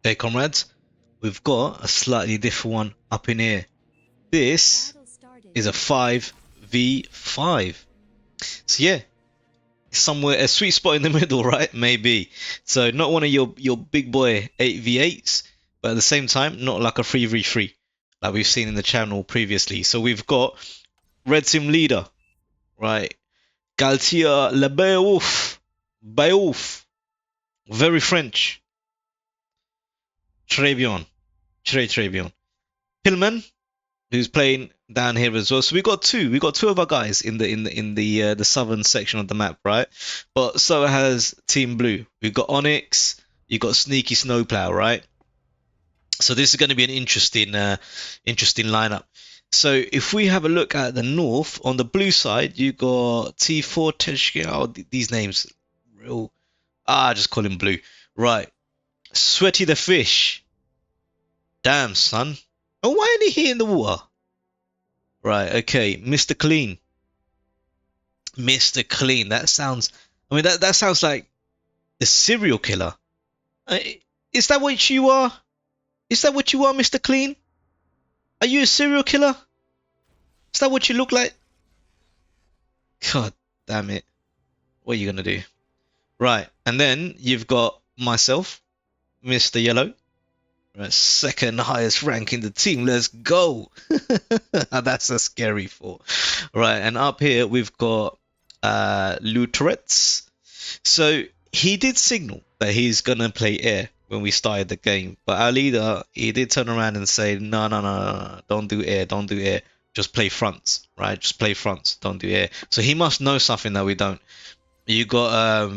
Okay, comrades, we've got a slightly different one up in here. This is a 5v5. So yeah, somewhere a sweet spot in the middle, right? Maybe. So not one of your big boy 8v8s, but at the same time, not like a 3v3 like we've seen in the channel previously. So we've got Red Team leader, right? Galtier Lebeouf, Beouf, very French. Trevion, Trevion. Hillman, who's playing down here as well. So we got two of our guys in the southern section of the map, right? But so has Team Blue. We've got Onyx, you got Sneaky Snowplow, right? So this is going to be an interesting lineup. So if we have a look at the north, on the blue side, you got T4 Teshki. Oh, these names, real. Just call him Blue, right? Sweaty the Fish. Damn, son. Oh, why ain't he here in the water? Right, okay. Mr. Clean. Mr. Clean. That sounds... I mean, that sounds like a serial killer. Is that what you are? Is that what you are, Mr. Clean? Are you a serial killer? Is that what you look like? God damn it. What are you going to do? Right, and then you've got myself, Mr. Yellow. Right, second highest rank in the team. Let's go. That's a scary thought. Right, and up here we've got Luteretz. So he did signal that he's gonna play air when we started the game, but our leader, he did turn around and say, no, don't do air, just play fronts, right? Just play fronts, don't do air. So he must know something that we don't. You got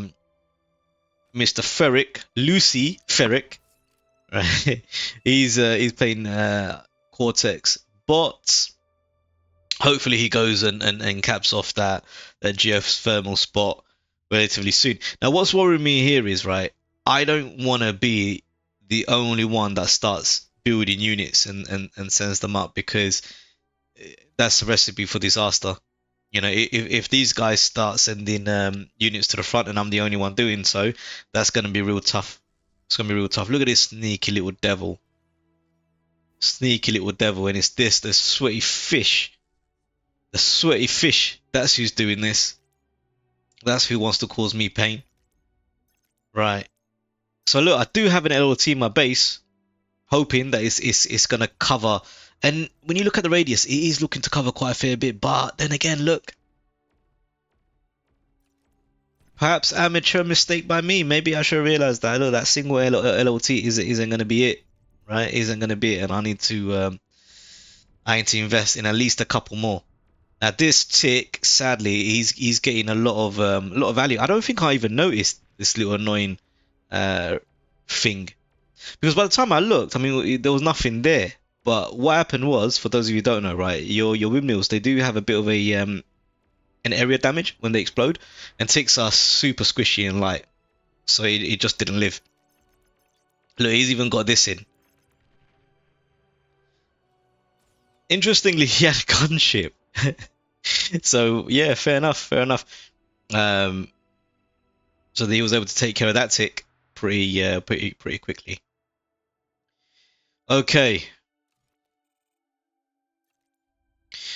Mr. Ferric, Lucy Ferric. Right, he's playing Cortex, but hopefully he goes and caps off that geothermal spot relatively soon. Now, what's worrying me here is, right, I don't want to be the only one that starts building units and sends them up, because that's a recipe for disaster. You know, if these guys start sending units to the front and I'm the only one doing so, that's going to be real tough. It's going to be real tough. Look at this sneaky little devil. Sneaky little devil. And it's this, the sweaty fish. The sweaty fish. That's who's doing this. That's who wants to cause me pain. Right. So look, I do have an LLT in my base, hoping that it's going to cover. And when you look at the radius, it is looking to cover quite a fair bit. But then again, look. Perhaps amateur mistake by me. Maybe I should realize that. Look, that single LLT isn't going to be it, right? Isn't going to be it, and I need to invest in at least a couple more. Now this tick, sadly, he's getting a lot of value. I don't think I even noticed this little annoying thing, because by the time I looked, I mean, there was nothing there. But what happened was, for those of you who don't know, right, your windmills, they do have a bit of an area damage when they explode, and ticks are super squishy and light, so he just didn't live. Look, he's even got this in. Interestingly, he had a gunship. So yeah, fair enough. So he was able to take care of that tick pretty quickly. Okay.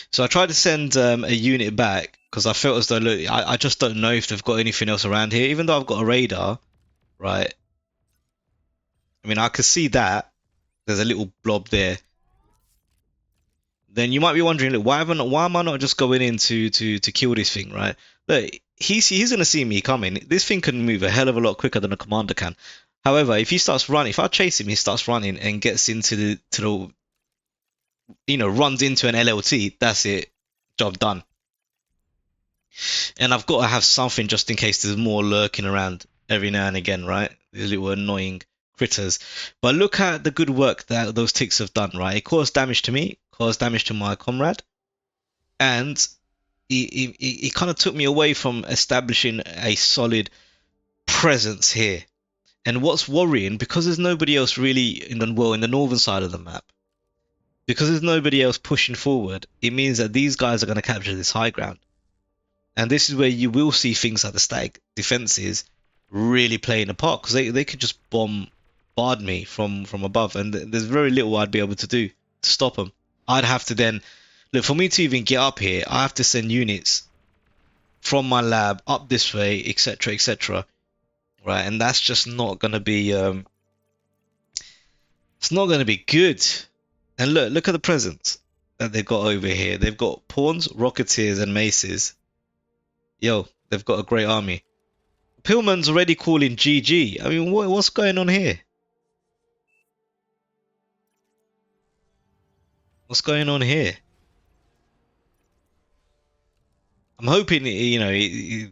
So I tried to send a unit back because I felt as though, look, I just don't know if they've got anything else around here. Even though I've got a radar, right? I mean, I could see that there's a little blob there. Then you might be wondering, look, why am I not just going in to kill this thing, right? Look, he's gonna see me coming. This thing can move a hell of a lot quicker than a commander can. However, if he starts running, if I chase him, he starts running and gets into the runs into an LLT, that's it, job done. And I've got to have something just in case there's more lurking around every now and again, right? These little annoying critters. But look at the good work that those ticks have done, right? It caused damage to me, caused damage to my comrade, and it kind of took me away from establishing a solid presence here. And what's worrying, because there's nobody else really in the northern side of the map, because there's nobody else pushing forward, it means that these guys are going to capture this high ground. And this is where you will see things like the static defenses really playing a part, because they could just bomb barred me from above, and there's very little I'd be able to do to stop them. I'd have to then look, for me to even get up here, I have to send units from my lab up this way, etc., etc. Right, and that's just not gonna be it's not gonna be good. And look at the presents that they've got over here. They've got pawns, rocketeers, and maces. Yo, they've got a great army. Pillman's already calling GG. I mean, what's going on here? What's going on here? I'm hoping, you know,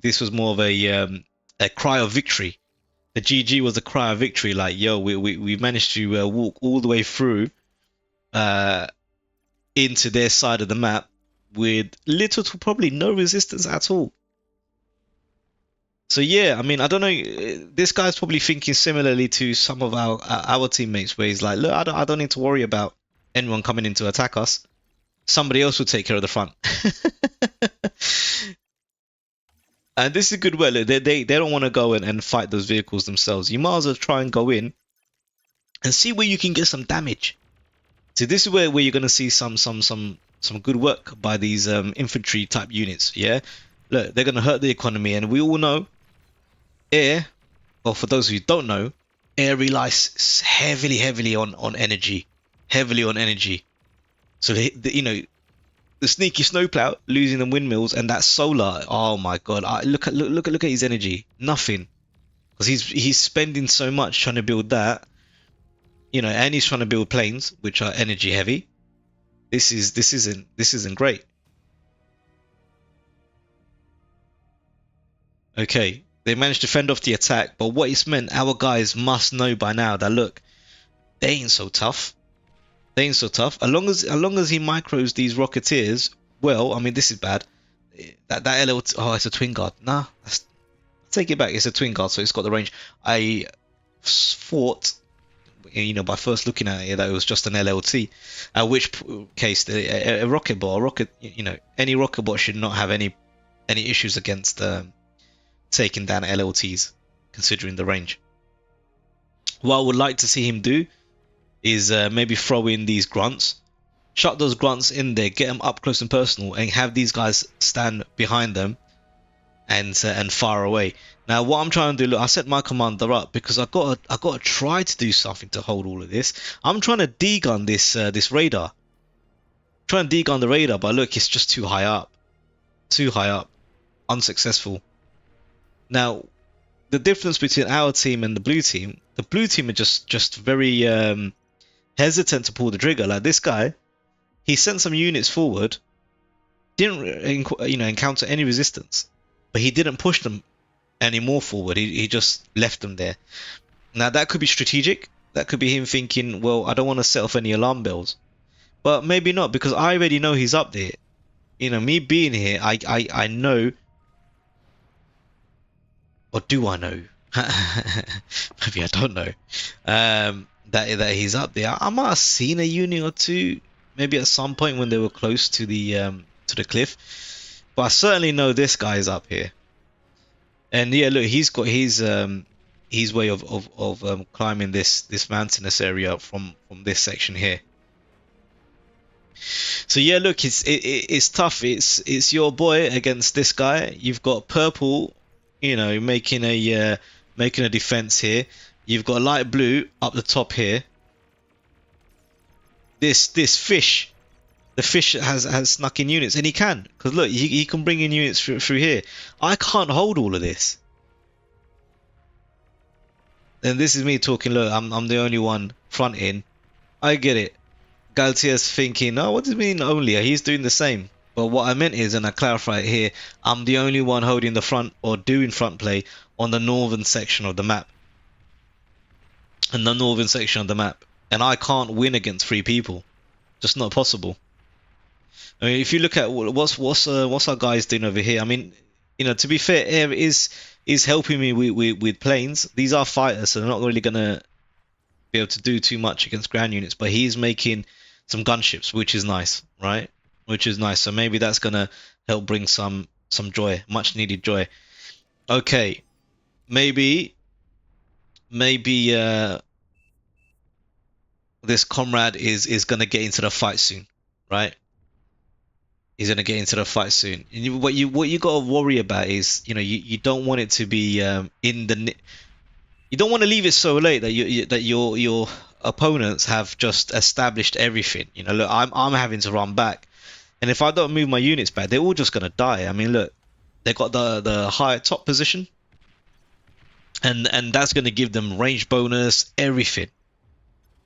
this was more of a cry of victory. The GG was a cry of victory. Like, yo, we managed to walk all the way through into their side of the map with little to probably no resistance at all. So yeah, I mean, I don't know. This guy's probably thinking similarly to some of our teammates, where he's like, look, I don't need to worry about anyone coming in to attack us. Somebody else will take care of the front. And this is good. Well, they don't want to go and fight those vehicles themselves. You might as well try and go in and see where you can get some damage. So this is where you're gonna see some good work by these infantry type units. Yeah, look, they're gonna hurt the economy, and we all know air. Well, for those who don't know, air relies heavily on energy, heavily on energy. So you know, the sneaky snowplow losing the windmills and that solar. Oh my god! Look at his energy. Nothing, because he's spending so much trying to build that. You know, and he's trying to build planes which are energy heavy. This isn't great. Okay, they managed to fend off the attack, but what it's meant, our guys must know by now that look, they ain't so tough. They ain't so tough. As long as he micros these rocketeers, well, I mean, this is bad. That LLT, oh, it's a twin guard. Nah, take it back. It's a twin guard, so it's got the range. I thought, you know, by first looking at it, that it was just an LLT. At which case, a rocket bot, you know, any rocket bot should not have any issues against taking down LLTs, considering the range. What I would like to see him do is maybe throw in these grunts, chuck those grunts in there, get them up close and personal, and have these guys stand behind them and fire away. Now, what I'm trying to do, look, I set my commander up because I got to try to do something to hold all of this. I'm trying to degun this radar, trying to degun the radar, but look, it's just too high up, unsuccessful. Now, the difference between our team and the blue team are just very hesitant to pull the trigger. Like this guy, he sent some units forward, didn't encounter any resistance, but he didn't push them any more forward. He just left them there. Now that could be strategic. That could be him thinking, well, I don't want to set off any alarm bells, but maybe not, because I already know he's up there. You know, me being here, I know, or do I know? Maybe I don't know. That he's up there. I might have seen a unit or two, maybe at some point when they were close to the cliff, but I certainly know this guy is up here. And yeah, look, he's got his way of climbing this mountainous area from this section here. So yeah, look, it's tough. It's your boy against this guy. You've got purple, you know, making a defense here. You've got light blue up the top here. This fish, the fish has snuck in units, and he can, because look, he can bring in units through here. I can't hold all of this. And this is me talking. Look, I'm the only one fronting. I get it. Galtier's thinking, oh, what does it mean only? He's doing the same. But what I meant is, and I clarify it here, I'm the only one holding the front or doing front play on the northern section of the map. And the northern section of the map. And I can't win against 3 people. Just not possible. I mean, if you look at what's our guys doing over here, I mean, you know, to be fair, Air is helping me with planes. These are fighters, so they're not really gonna be able to do too much against ground units. But he's making some gunships, which is nice, right? Which is nice. So maybe that's gonna help bring some joy, much needed joy. Okay, maybe this comrade is gonna get into the fight soon, right? He's gonna get into the fight soon. And what you gotta worry about is, you don't want it to be you don't want to leave it so late that your opponents have just established everything. Look, I'm having to run back, and if I don't move my units back, they're all just gonna die. I mean, look, they got the high top position, and that's gonna give them range bonus, everything.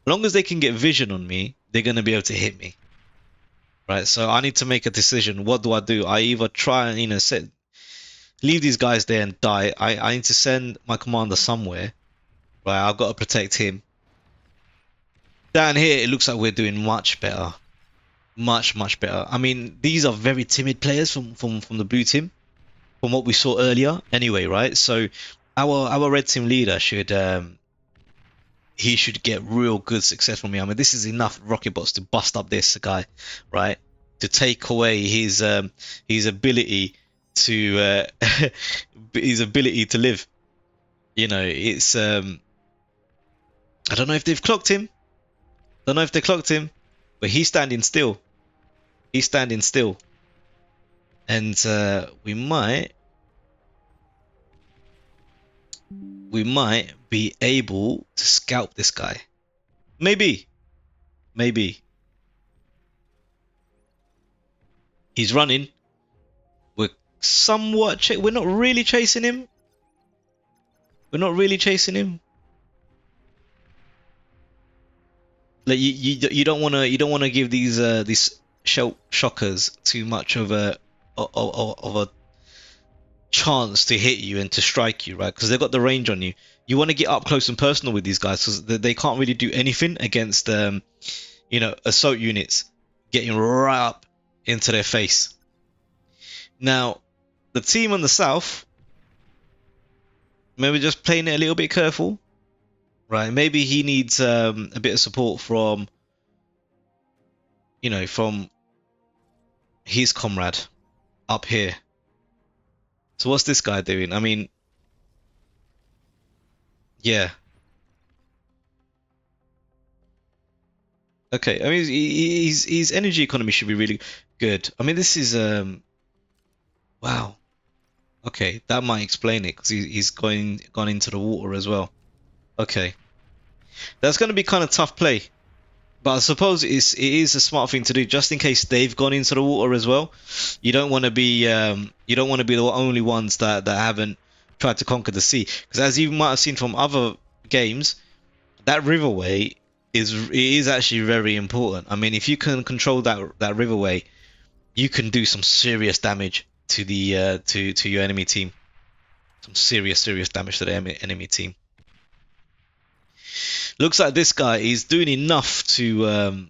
As long as they can get vision on me, they're gonna be able to hit me. Right, so I need to make a decision. What do I do? I either try and leave these guys there and die. I need to send my commander somewhere. Right, I've got to protect him. Down here, it looks like we're doing much better. Much better. I mean, these are very timid players from the blue team, from what we saw earlier. Anyway, right? So our red team leader should he should get real good success from me. I mean, this is enough rocket bots to bust up this guy, right? To take away his ability to his ability to live. It's I don't know if they've clocked him. Don't know if they clocked him, but he's standing still. He's standing still, and we might be able to scalp this guy. Maybe. He's running. We're somewhat. We're not really chasing him. Like you don't want to give these shockers too much of a chance to hit you and to strike you, right? Because they've got the range on you. You want to get up close and personal with these guys because they can't really do anything against assault units getting right up into their face. Now, the team on the south, maybe just playing it a little bit careful, right? Maybe he needs a bit of support from from his comrade up here. So what's this guy doing? I mean, yeah. Okay, I mean, his energy economy should be really good. I mean, this is wow. Okay, that might explain it because he's gone into the water as well. Okay, that's going to be kind of tough play, but I suppose it is a smart thing to do just in case they've gone into the water as well. You don't want to be the only ones that haven't tried to conquer the sea, because as you might have seen from other games, that riverway is actually very important. I mean, if you can control that riverway, you can do some serious damage to the to your enemy team. Some serious damage to the enemy team. Looks like this guy is doing enough to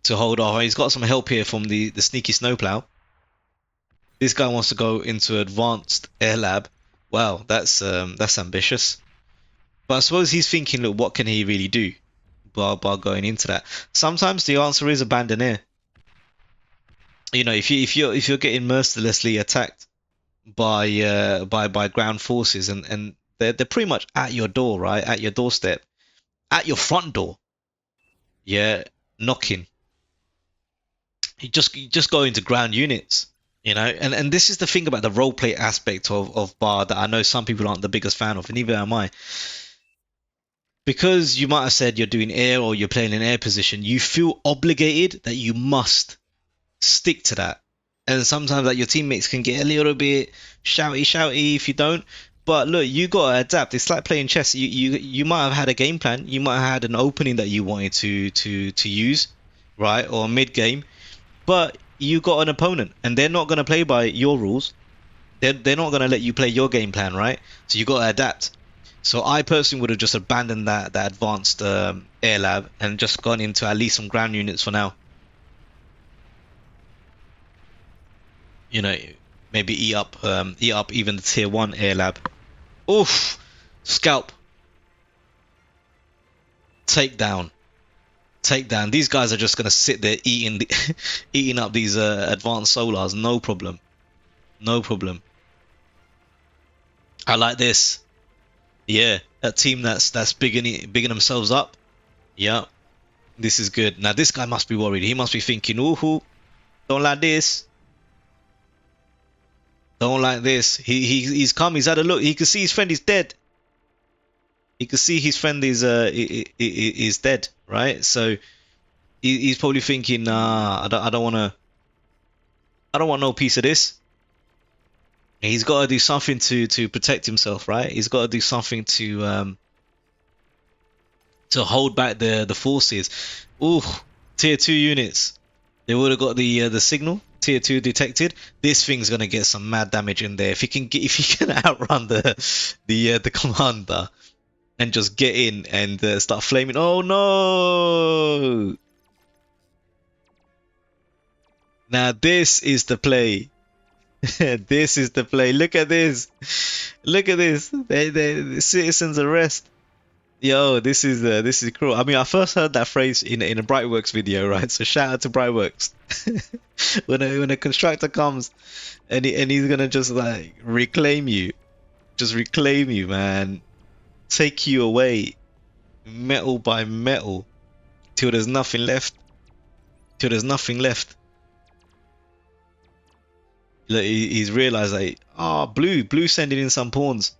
hold off. He's got some help here from the sneaky snowplow. This guy wants to go into advanced air lab. Wow, that's ambitious. But I suppose he's thinking, look, what can he really do by going into that? Sometimes the answer is abandon air. If you're getting mercilessly attacked by ground forces and they're pretty much at your door, right? At your doorstep, at your front door. Yeah, knocking. You just go into ground units, and this is the thing about the roleplay aspect of Bar that I know some people aren't the biggest fan of, and neither am I. Because you might have said you're doing air or you're playing in air position, you feel obligated that you must stick to that. And sometimes your teammates can get a little bit shouty if you don't. But look, you gotta adapt. It's like playing chess. You might have had a game plan. You might have had an opening that you wanted to use, right, or mid game. But you got an opponent, and they're not gonna play by your rules. They're not gonna let you play your game plan, right? So you gotta adapt. So I personally would have just abandoned that advanced air lab and just gone into at least some ground units for now. Maybe eat up even the tier 1 air lab. Oof, scalp, takedown. These guys are just gonna sit there eating up these advanced solars. No problem. I like this. Yeah, a team that's bigging themselves up. Yeah, This is good. Now this guy must be worried. He must be thinking, ooh, don't like this. Don't like this. He's come. He's had a look. He can see his friend is dead. He can see his friend is dead, right? So he's probably thinking, nah, I don't wanna, I don't want no piece of this. He's got to do something to protect himself, right? He's got to do something to hold back the forces. Ooh, tier 2 units. They would have got the signal. Tier 2 detected. This thing's gonna get some mad damage in there. If he can outrun the commander and just get in and start flaming. Oh no! Now this is the play. This is the play. Look at this. Look at this. The citizens arrest. Yo, this is cruel. I mean, I first heard that phrase in a Brightworks video, right? So shout out to Brightworks. When a constructor comes and he's gonna just like reclaim you, just reclaim you, man, take you away, metal by metal, till there's nothing left, till there's nothing left. Look, he's realized like, ah, blue sending in some pawns.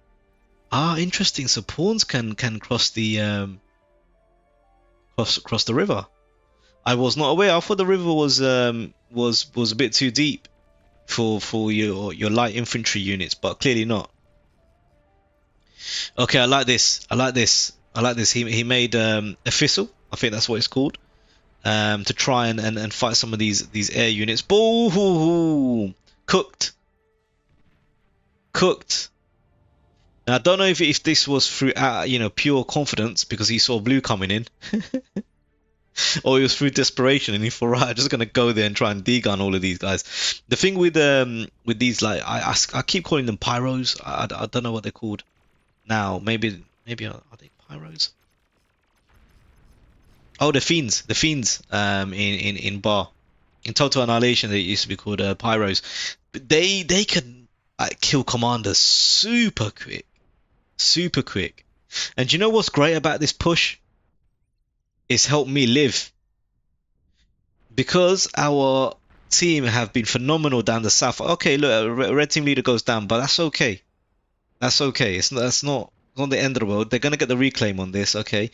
Ah, interesting. So pawns can cross the cross the river. I was not aware. I thought the river was a bit too deep for your light infantry units, but clearly not. Okay, I like this. I like this. I like this. He made a thistle. I think that's what it's called. To try and fight some of these air units. Boom! Cooked. Cooked. Now, I don't know if this was through pure confidence because he saw blue coming in, or it was through desperation and he thought, right, I'm just gonna go there and try and degun all of these guys. The thing with these, like, I keep calling them pyros. I don't know what they're called now. Maybe are they pyros? Oh, the fiends. The fiends. In Bar, in Total Annihilation, they used to be called pyros. But they can kill commanders super quick. Super quick. And you know what's great about this push? It's helped me live. Because our team have been phenomenal down the south. Okay, look, red team leader goes down, but that's okay. That's okay. That's not the end of the world. They're gonna get the reclaim on this, okay?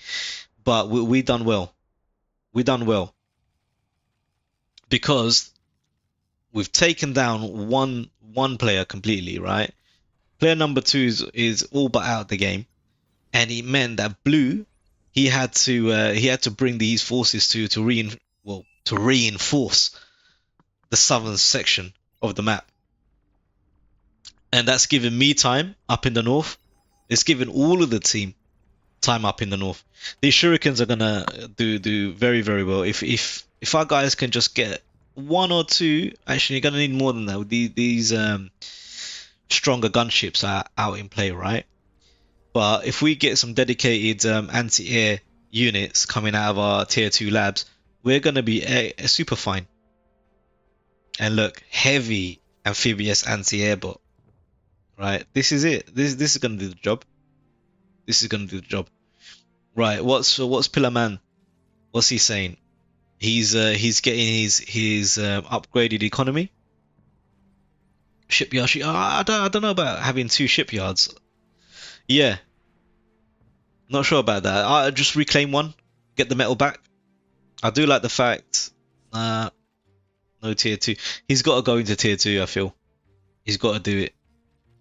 But we done well. We done well. Because we've taken down one player completely, right? Player number 2 is all but out of the game. And it meant that blue, he had to bring these forces to reinforce the southern section of the map, and that's given me time up in the north. It's given all of the team time up in the north. These shurikens are gonna do very, very well. If our guys can just get 1 or 2, actually you're gonna need more than that. These stronger gunships are out in play, right? But if we get some dedicated anti-air units coming out of our tier 2 labs, we're going to be super fine. And look, heavy amphibious anti-air bot. Right, this is it. This is going to do the job. This is going to do the job. Right, what's Pillar Man? What's he saying? He's getting his upgraded economy. Shipyard. I don't know about having 2 shipyards. Yeah, not sure about that. I just reclaim 1, get the metal back. I do like the fact, no tier 2. He's got to go into tier 2. I feel he's got to do it.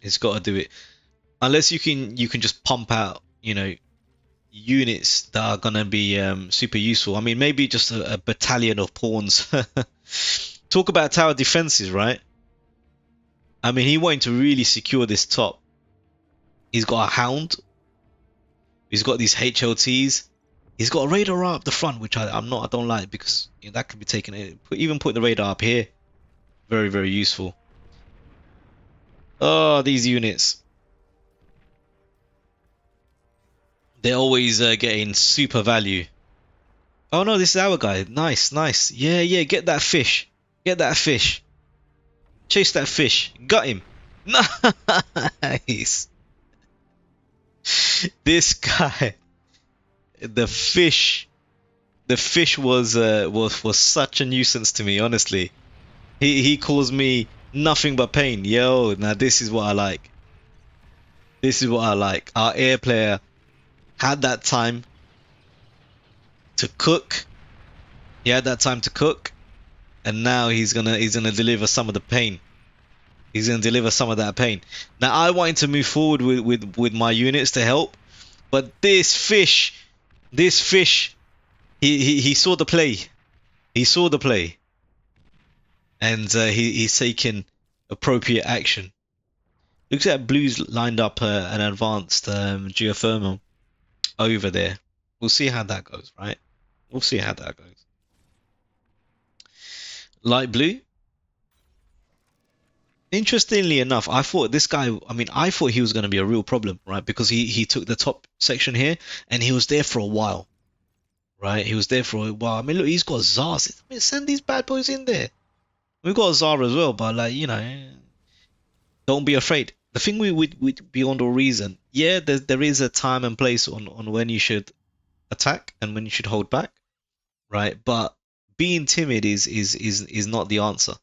He's got to do it. Unless you can just pump out, units that are gonna be super useful. I mean, maybe just a battalion of pawns. Talk about tower defenses, right? I mean, he wanted to really secure this top. He's got a hound. He's got these HLTs. He's got a radar up the front, which I don't like because that could be taken. Even put the radar up here, very, very useful. Oh, these units. They're always getting super value. Oh no, this is our guy. Nice, nice. Yeah, yeah, get that fish. Get that fish. Chase that fish. Got him. Nice. This guy. The fish. The fish was such a nuisance to me, honestly. He caused me nothing but pain. Yo, now this is what I like. This is what I like. Our air player had that time to cook. He had that time to cook, and now he's gonna deliver some of the pain. He's gonna deliver some of that pain. Now I wanted to move forward with my units to help, but this fish, he saw the play. He saw the play, and he's taken appropriate action. Looks like Blues lined up an advanced geothermal over there. We'll see how that goes, right? We'll see how that goes. Light blue. Interestingly enough, I thought this guy, I mean, I thought he was going to be a real problem, right? Because he took the top section here and he was there for a while, right? He was there for a while. I mean, look, he's got Zars. I mean, send these bad boys in there. We've got a Zara as well, but like, you know, don't be afraid. The thing with Beyond All Reason, yeah, there is a time and place on when you should attack and when you should hold back, right? But being timid is not the answer.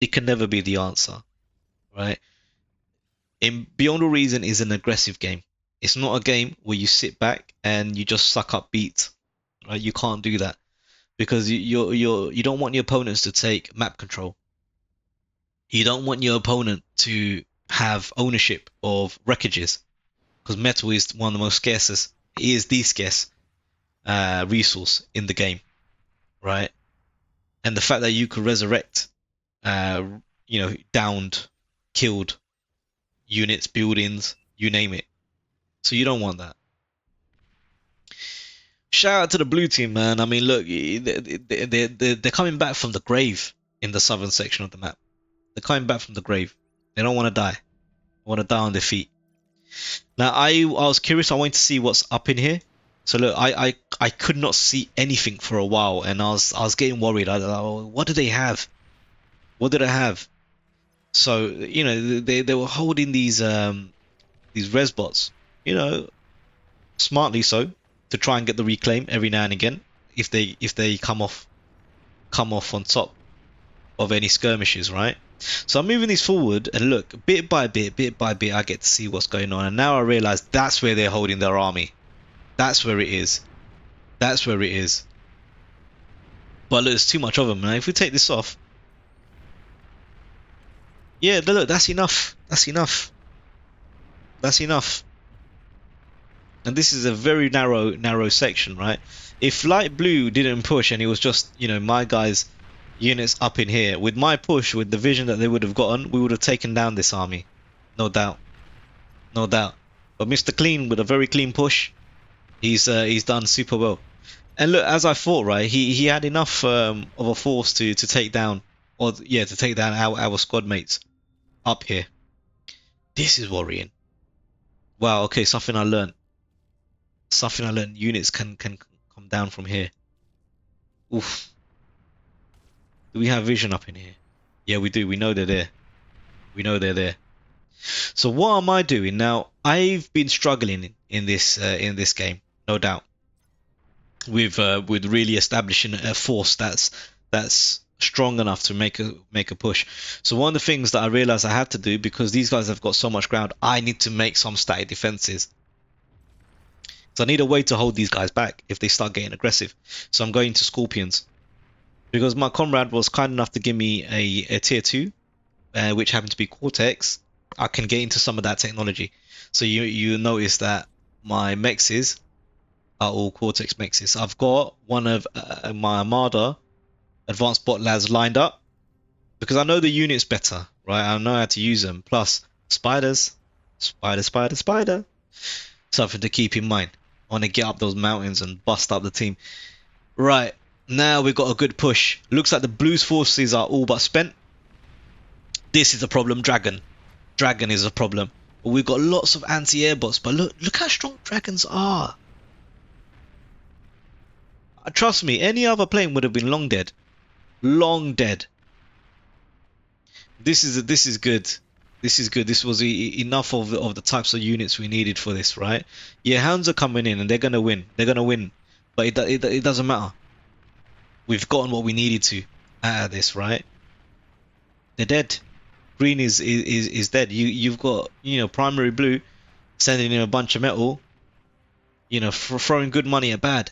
It can never be the answer, right? In Beyond All Reason is an aggressive game. It's not a game where you sit back and you just suck up beats, right? You can't do that because you don't want your opponents to take map control. You don't want your opponent to have ownership of wreckages because metal is one of the most scarcest. It is the scarce resource in the game, right? And the fact that you could resurrect, downed, killed units, buildings, you name it. So you don't want that. Shout out to the blue team, man. I mean, look, they're coming back from the grave in the southern section of the map. They're coming back from the grave. They don't want to die. They want to die on their feet. Now, I was curious. I wanted to see what's up in here. So look, I could not see anything for a while, and I was getting worried. What do they have? What did I have? So they were holding these res bots, smartly so, to try and get the reclaim every now and again if they come off on top of any skirmishes, right? So I'm moving these forward, and look, bit by bit, I get to see what's going on, and now I realize that's where they're holding their army. That's where it is. That's where it is. But look, there's too much of them, man. If we take this off, yeah, look, that's enough. That's enough. That's enough. And this is a very narrow section, right? If light blue didn't push and it was just, my guys' units up in here, with my push, with the vision that they would have gotten, we would have taken down this army. No doubt. No doubt. But Mr. Clean, with a very clean push, he's done super well. And look, as I thought, right, he had enough of a force to take down, to take down our squad mates up here. This is worrying. Wow, okay, something I learned. Units can come down from here. Oof. Do we have vision up in here? Yeah, we do. We know they're there. We know they're there. So what am I doing now? I've been struggling in this game, no doubt, with really establishing a force that's strong enough to make a push. So one of the things that I realized I had to do, because these guys have got so much ground, I need to make some static defenses. So I need a way to hold these guys back if they start getting aggressive. So I'm going to Scorpions, because my comrade was kind enough to give me a tier 2, which happened to be Cortex. I can get into some of that technology. So you notice that my mexes are all Cortex mexes. I've got one of my Armada advanced bot lads lined up because I know the units better, right? I know how to use them. Plus spiders, spider. Something to keep in mind. I want to get up those mountains and bust up the team. Right, now we've got a good push. Looks like the Blues forces are all but spent. This is a problem. Dragon is a problem. But we've got lots of anti-air bots. But look how strong dragons are. Trust me, any other plane would have been long dead. Long dead. This is good. This is good. This was enough of the types of units we needed for this, right? Yeah, hounds are coming in and they're gonna win. They're gonna win, but it doesn't matter. We've gotten what we needed to out of this, right? They're dead. Green is dead. You've got, you know, primary blue sending in a bunch of metal, you know, for throwing good money at bad.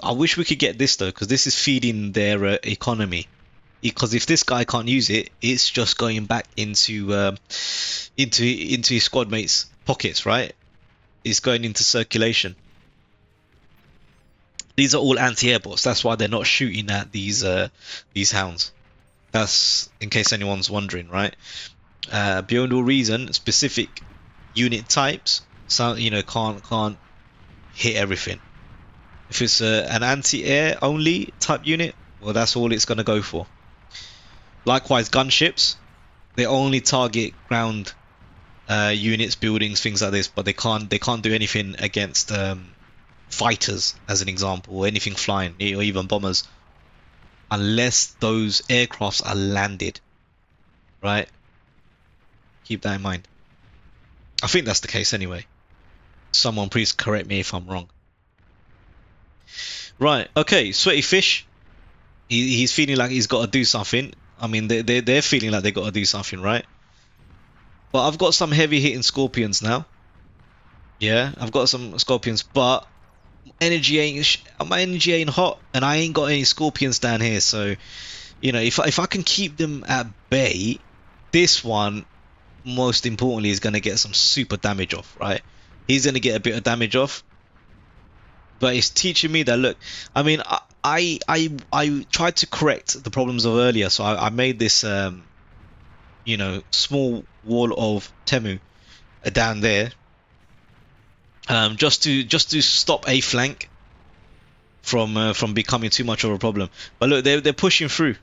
I wish we could get this though, because this is feeding their economy. Because if this guy can't use it, it's just going back into his squad mates' pockets, right? It's going into circulation. These are all anti-air bots. That's why they're not shooting at these hounds. That's in case anyone's wondering, right? Beyond all reason, specific unit types, so you know, can't hit everything. If it's an anti-air only type unit, well, that's all it's gonna go for. Likewise, gunships, they only target ground units, buildings, things like this, but they can't do anything against fighters, as an example, or anything flying, or even bombers, unless those aircrafts are landed, right? Keep that in mind. I think that's the case anyway. Someone please correct me if I'm wrong. Right, okay, Sweaty Fish. He's feeling like he's got to do something. I mean, they're feeling like they got to do something, right? But I've got some heavy hitting scorpions now. Yeah, I've got some scorpions, but my energy ain't hot, and I ain't got any scorpions down here. So, you know, if I can keep them at bay, this one, most importantly, is going to get some super damage off, right? He's going to get a bit of damage off, but it's teaching me that, look, I mean, I tried to correct the problems of earlier, so I made this you know, small wall of Temu down there, just to stop a flank from becoming too much of a problem. But look, they're pushing through.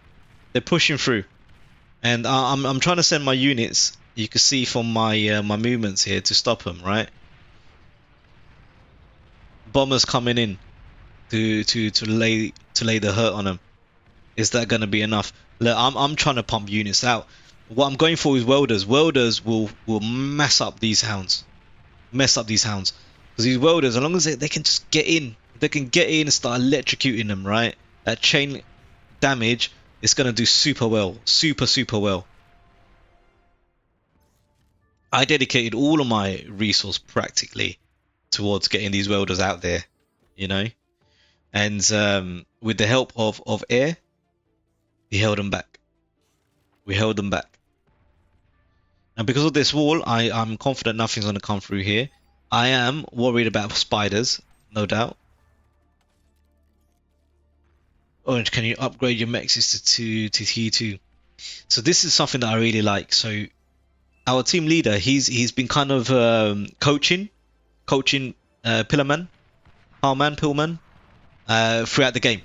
They're pushing through, and I'm trying to send my units. You can see from my my movements here to stop them. Right, bombers coming in to lay the hurt on them. Is that going to be enough? Look, I'm trying to pump units out. What I'm going for is welders. Welders will mess up these hounds. Mess up these hounds. Because these welders, as long as they can just get in, they can get in and start electrocuting them, right? That chain damage is going to do super well. Super well. I dedicated all of my resource practically towards getting these welders out there, you know? And with the help of air, we held them back. We held them back. And because of this wall, I'm confident nothing's going to come through here. I am worried about spiders, no doubt. Orange, can you upgrade your mech system to T2? So this is something that I really like. So our team leader, he's been kind of coaching Pillman throughout the game,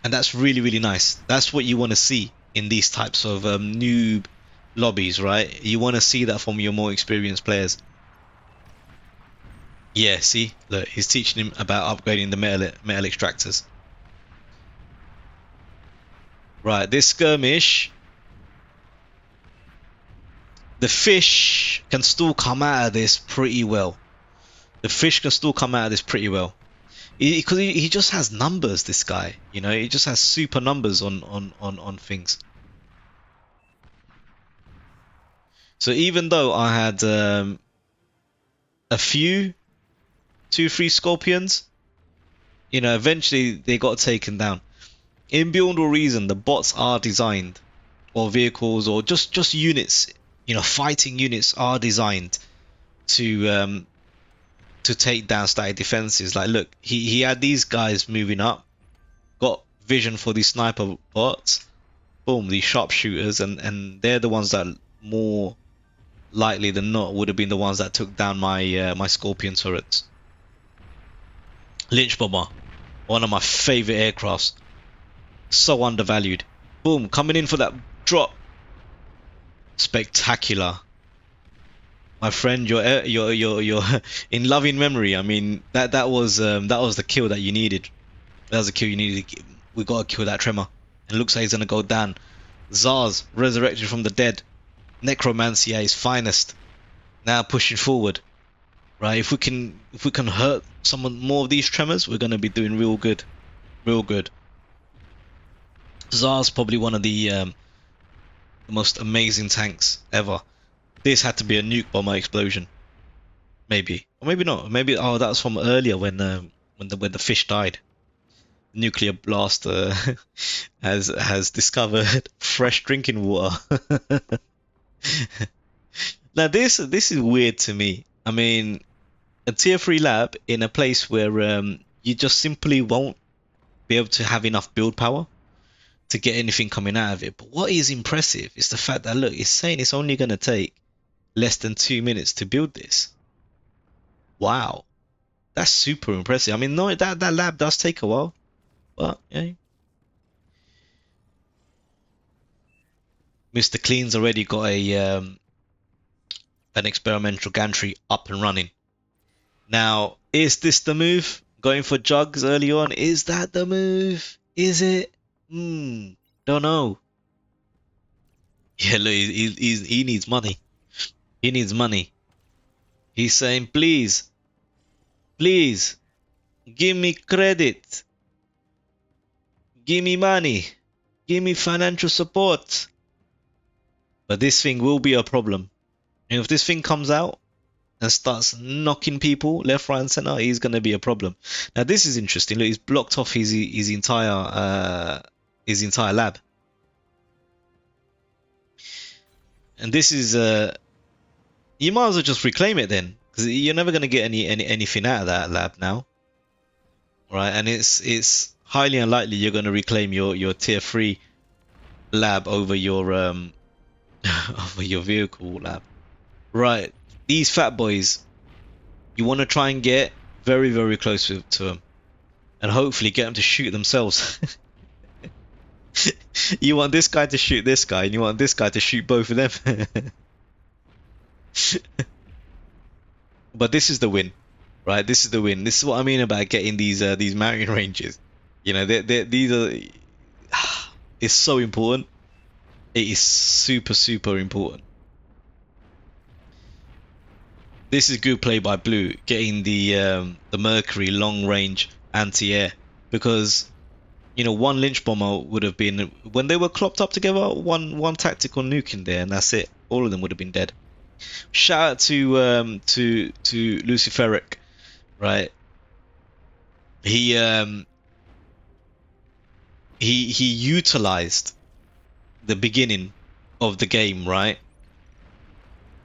and that's really nice. That's what you want to see in these types of noob lobbies, right? You want to see that from your more experienced players. Yeah, see, look, he's teaching him about upgrading the metal extractors. Right, this skirmish, the fish can still come out of this pretty well. The fish can still come out of this pretty well. Because he just has numbers, this guy. You know, he just has super numbers on things. So even though I had a few 2-3 scorpions, you know, eventually they got taken down. In Beyond All Reason, the bots are designed, or vehicles, or just units, you know, fighting units are designed to take down static defenses. Like, look, he had these guys moving up, got vision for these sniper bots, boom, these sharpshooters, and they're the ones that more likely than not would have been the ones that took down my my scorpion turrets. Lynch bomber, one of my favorite aircrafts, so undervalued. Boom, coming in for that drop. Spectacular. My friend, you're in loving memory. I mean, that was the kill that you needed. That was the kill you needed. We gotta kill that tremor. And it looks like he's gonna go down. Zars resurrected from the dead. Necromancy at his finest. Now pushing forward. Right, if we can hurt some more of these tremors, we're gonna be doing real good. Real good. Tsar's probably one of the most amazing tanks ever. This had to be a nuke bomber explosion, maybe, or maybe not. Maybe that was from earlier when the fish died. Nuclear blast has discovered fresh drinking water. Now this is weird to me. I mean, a tier 3 lab in a place where you just simply won't be able to have enough build power to get anything coming out of it. But what is impressive is the fact that, look, it's saying it's only going to take less than 2 minutes to build this. Wow, that's super impressive. I mean, no, that lab does take a while, but yeah. Mr. Clean's already got an experimental gantry up and running. Now, is this the move? Going for jugs early on, is that the move? Is it? Don't know. Yeah, look, he needs money. He needs money. He's saying, please, please, give me credit. Give me money. Give me financial support. But this thing will be a problem. And if this thing comes out and starts knocking people left, right, and center, he's going to be a problem. Now, this is interesting. Look, he's blocked off his entire lab. And this is you might as well just reclaim it then, because you're never going to get anything out of that lab now, right? And it's highly unlikely you're going to reclaim your tier 3 lab over your over your vehicle lab, right? These fat boys, you want to try and get very, very close to them, and hopefully get them to shoot themselves. You want this guy to shoot this guy, and you want this guy to shoot both of them. But this is the win, right? This is the win. This is what I mean about getting these mountain ranges. You know, these are. It's so important. It is super, super important. This is good play by Blue, getting the Mercury long range anti-air, because you know, one lynch bomber would have been, when they were clopped up together, one tactical nuke in there, and that's it. All of them would have been dead. Shout out to Luciferic, right? He utilized the beginning of the game, right?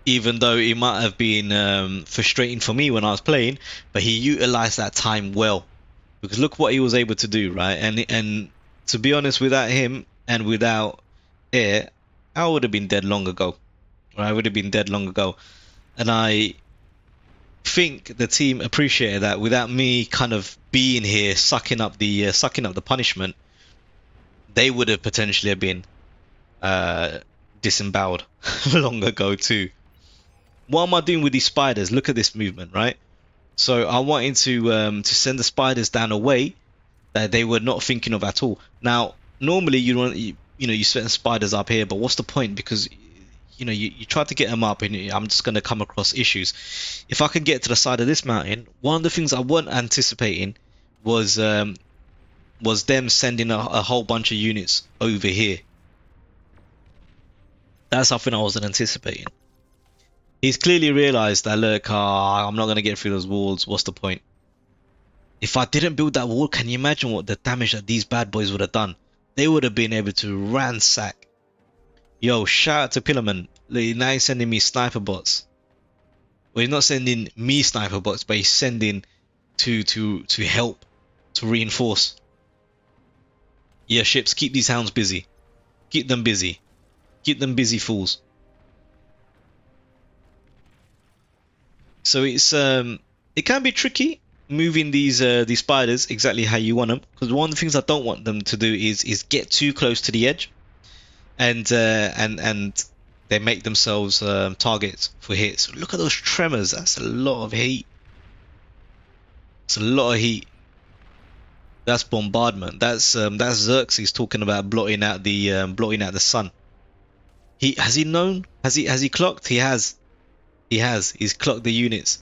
Even though it might have been frustrating for me when I was playing, but he utilized that time well. Because look what he was able to do, right? And to be honest, without him and without air, I would have been dead long ago. Right? I would have been dead long ago. And I think the team appreciated that. Without me kind of being here, sucking up the punishment, they would have potentially been disemboweled long ago too. What am I doing with these spiders? Look at this movement, right? So I wanted to send the spiders down a way that they were not thinking of at all. Now, normally you send spiders up here, but what's the point? Because you try to get them up, and I'm just going to come across issues. If I can get to the side of this mountain, one of the things I wasn't anticipating was them sending a whole bunch of units over here. That's something I wasn't anticipating. He's clearly realized that, look, I'm not going to get through those walls. What's the point? If I didn't build that wall, can you imagine what the damage that these bad boys would have done? They would have been able to ransack. Yo, shout out to Pillarman. Now he's sending me sniper bots. Well, he's not sending me sniper bots, but he's sending to help, to reinforce. Yeah, ships, keep these hounds busy. Keep them busy. Keep them busy, fools. So it can be tricky moving these spiders exactly how you want them, because one of the things I don't want them to do is get too close to the edge, and they make themselves targets for hits. Look at those tremors. That's a lot of heat. It's a lot of heat. That's bombardment. That's Xerxes talking about blotting out the sun. Has he known? Has he clocked? He has. He's clocked the units.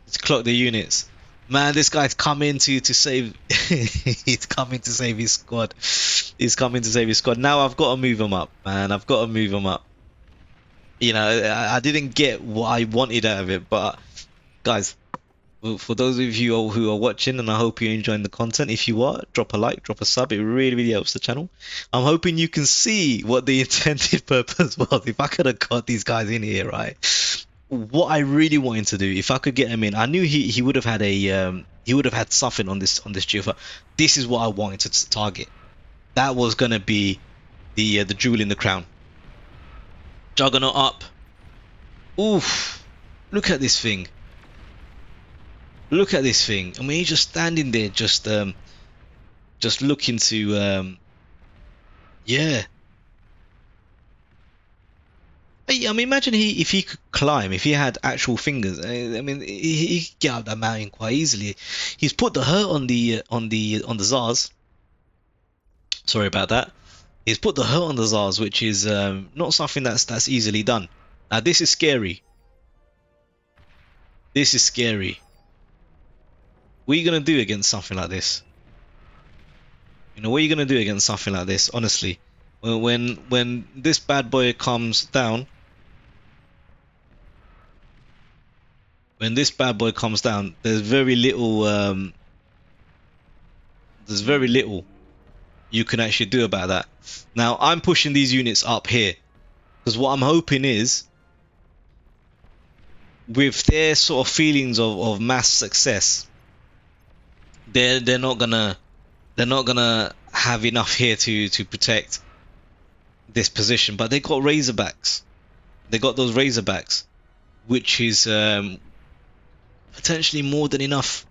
He's clocked the units. Man, this guy's coming to save. He's coming to save his squad. He's coming to save his squad. Now I've got to move him up, man. I've got to move him up. You know, I didn't get what I wanted out of it, but guys, for those of you who are watching, and I hope you're enjoying the content. If you are, drop a like, drop a sub. It really, really helps the channel. I'm hoping you can see what the intended purpose was. If I could have got these guys in here, right? What I really wanted to do, if I could get him in, I knew he would have had a he would have had something on this GFR. This is what I wanted to target. That was gonna be the jewel in the crown. Juggernaut up. Oof! Look at this thing. Look at this thing. I mean, he's just standing there, just looking to yeah. I mean, imagine if he could climb, if he had actual fingers. I mean, he could get up that mountain quite easily. He's put the hurt on the Zars. Sorry about that. He's put the hurt on the Zars, which is not something that's easily done. Now this is scary. This is scary. What are you gonna do against something like this? You know, what are you gonna do against something like this? Honestly, when this bad boy comes down, there's very little you can actually do about that. Now I'm pushing these units up here because what I'm hoping is, with their sort of feelings of mass success, they're not gonna have enough here to protect this position. But they got Razorbacks. They got those Razorbacks, which is potentially more than enough.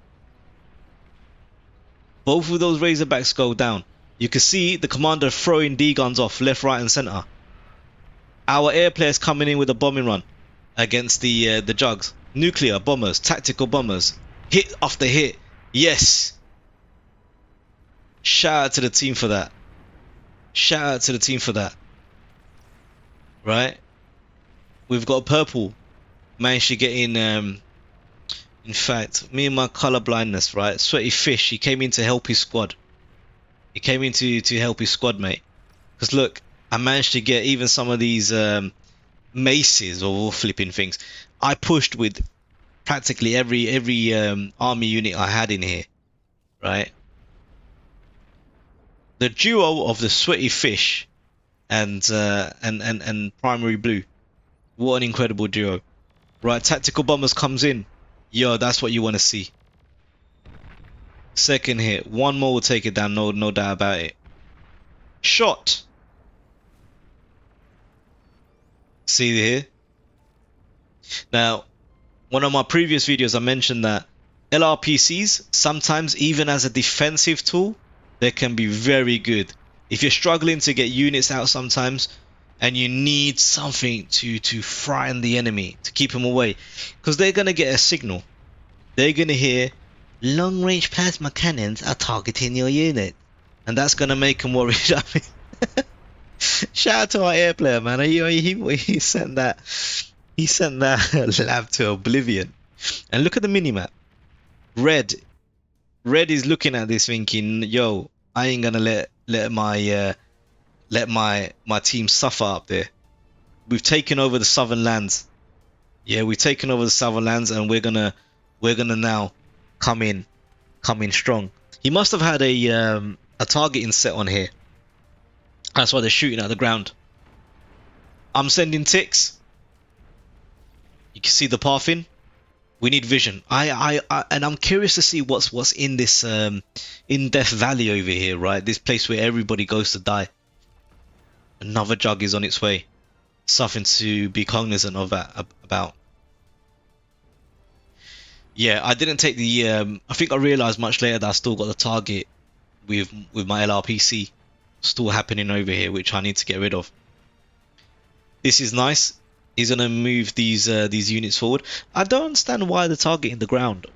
Both of those Razorbacks go down. You can see the commander throwing D guns off left, right, and center. Our air players coming in with a bombing run against the jugs. Nuclear bombers, tactical bombers, hit after hit. Yes. Shout out to the team for that. Shout out to the team for that. Right? We've got purple. Managed to get in. In fact, me and my color blindness, right? Sweaty Fish, he came in to help his squad. He came in to help his squad, mate. Because look, I managed to get even some of these maces or flipping things. I pushed with practically every army unit I had in here, right? The duo of the Sweaty Fish and Primary Blue, what an incredible duo, right? Tactical Bombers comes in. Yo, that's what you want to see. Second hit, one more will take it down, no doubt about it. Shot. See here. Now, one of my previous videos I mentioned that LRPCs, sometimes even as a defensive tool, they can be very good. If you're struggling to get units out sometimes, and you need something to frighten the enemy, to keep them away, because they're going to get a signal. They're going to hear long-range plasma cannons are targeting your unit, and that's going to make them worried. I mean, shout out to our air player, man. He sent that lab to oblivion. And look at the minimap. Red is looking at this thinking, yo, I ain't gonna let my team suffer up there. We've taken over the southern lands. Yeah, we've taken over the southern lands, and we're gonna now come in strong. He must have had a targeting set on here. That's why they're shooting at the ground. I'm sending ticks. You can see the pathing. We need vision. And I'm curious to see what's in this in Death Valley over here, right? This place where everybody goes to die. Another jug is on its way. Something to be cognizant of that about. Yeah, I didn't take the. I think I realized much later that I still got the target with my LRPC still happening over here, which I need to get rid of. This is nice. He's gonna move these units forward. I don't understand why they're targeting the ground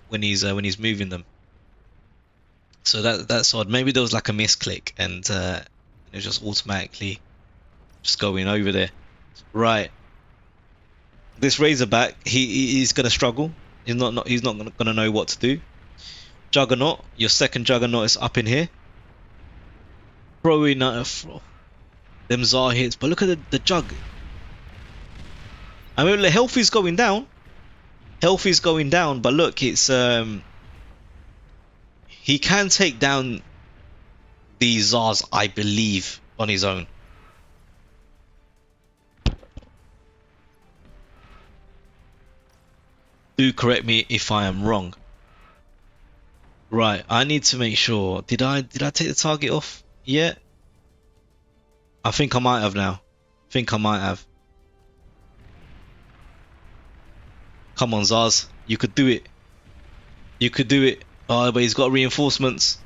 when he's moving them. So that's odd. Maybe there was like a misclick and it was just automatically just going over there. Right. This Razorback, he's gonna struggle. He's not gonna know what to do. Juggernaut, your second Juggernaut is up in here. throwing them Zar hits, but look at the jug. I mean, the health is going down. Health is going down, but look, it's he can take down these Zars, I believe, on his own. Do correct me if I am wrong. Right, I need to make sure. Did I take the target off yet? I think I might have now. Think I might have. Come on, Zaz. You could do it. You could do it. Oh, but he's got reinforcements.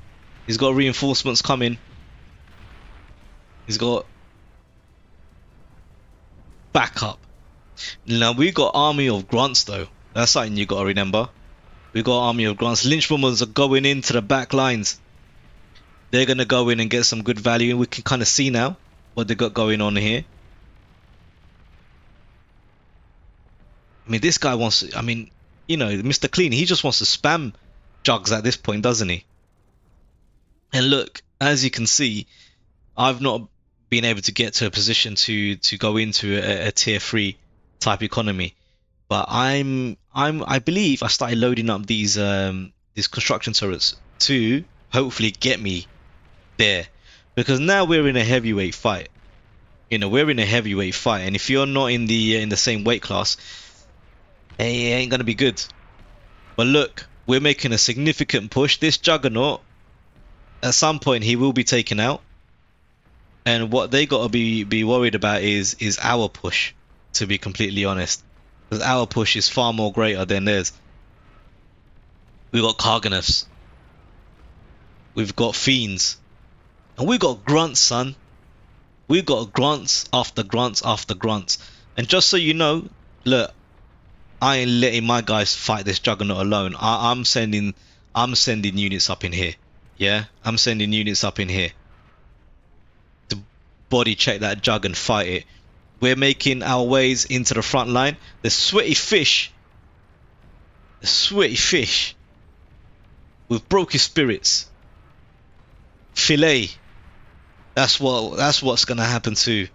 He's got reinforcements coming. He's got backup. Now we got army of grunts though. That's something you gotta remember. We got army of grunts. Lynch bombers are going into the back lines. They're gonna go in and get some good value, and we can kind of see now what they got going on here. I mean, this guy wants to, I mean, you know, Mr. Clean, he just wants to spam jugs at this point, doesn't he? And look, as you can see, I've not been able to get to a position to go into a tier 3 type economy. But I believe I started loading up these construction turrets to hopefully get me there, because now we're in a heavyweight fight. You know, we're in a heavyweight fight, and if you're not in the same weight class, it ain't gonna be good. But look, we're making a significant push. This juggernaut, at some point, he will be taken out, and what they gotta be worried about is our push. To be completely honest, because our push is far more greater than theirs. We got Karganeths, we've got Fiends, and we got grunts, son. We got grunts after grunts after grunts. And just so you know, look, I ain't letting my guys fight this juggernaut alone. I'm sending units up in here. Yeah, I'm sending units up in here to body check that jug and fight it. We're making our ways into the front line. The sweaty fish with broken spirits, fillet. That's what's gonna happen to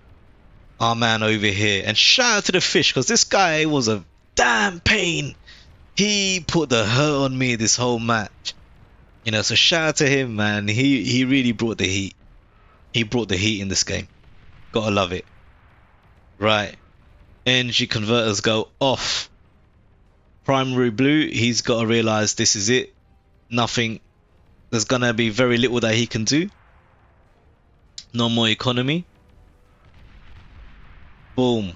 our man over here. And shout out to the fish, because this guy was a damn pain. He put the hurt on me this whole match. You know, so shout out to him, man. He really brought the heat. He brought the heat in this game. Gotta love it. Right. Energy converters go off. Primary blue, he's got to realize this is it. Nothing. There's gonna be very little that he can do. No more economy. Boom.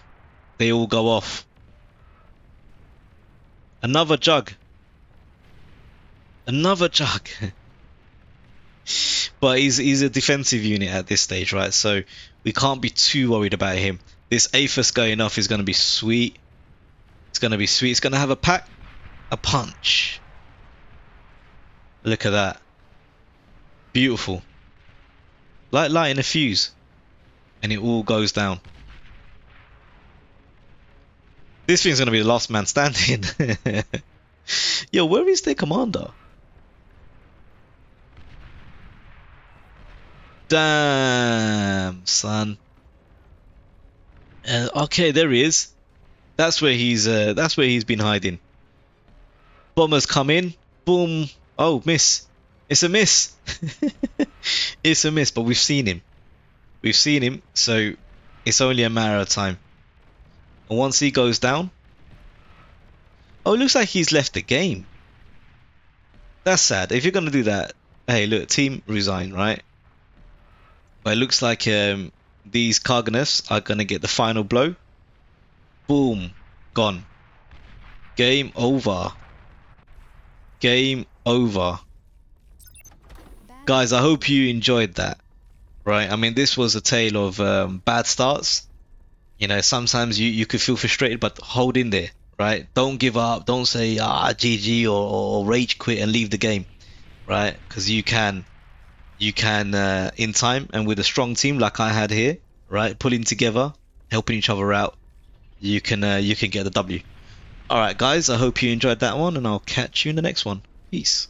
They all go off. Another jug. Another jug. But he's a defensive unit at this stage, right? So we can't be too worried about him. This Aphis going off is going to be sweet. It's going to be sweet. It's going to have a pack. A punch. Look at that. Beautiful. Like lighting a fuse. And it all goes down. This thing's going to be the last man standing. Yo, where is their commander? Damn, son. Okay, there he is. That's where he's been hiding. Bombers come in. Boom. Oh, miss. It's a miss. It's a miss, but we've seen him. We've seen him, so it's only a matter of time. And once he goes down... Oh, it looks like he's left the game. That's sad. If you're going to do that... Hey, look, team resign, right? But it looks like these Karganeths are going to get the final blow. Boom. Gone. Game over. Game over. Guys, I hope you enjoyed that. Right? I mean, this was a tale of bad starts. You know, sometimes you could feel frustrated, but hold in there. Right? Don't give up. Don't say, GG or rage quit and leave the game. Right? Because you can in time, and with a strong team like I had here, right, pulling together, helping each other out, you can get the W. Alright guys, I hope you enjoyed that one, and I'll catch you in the next one. Peace.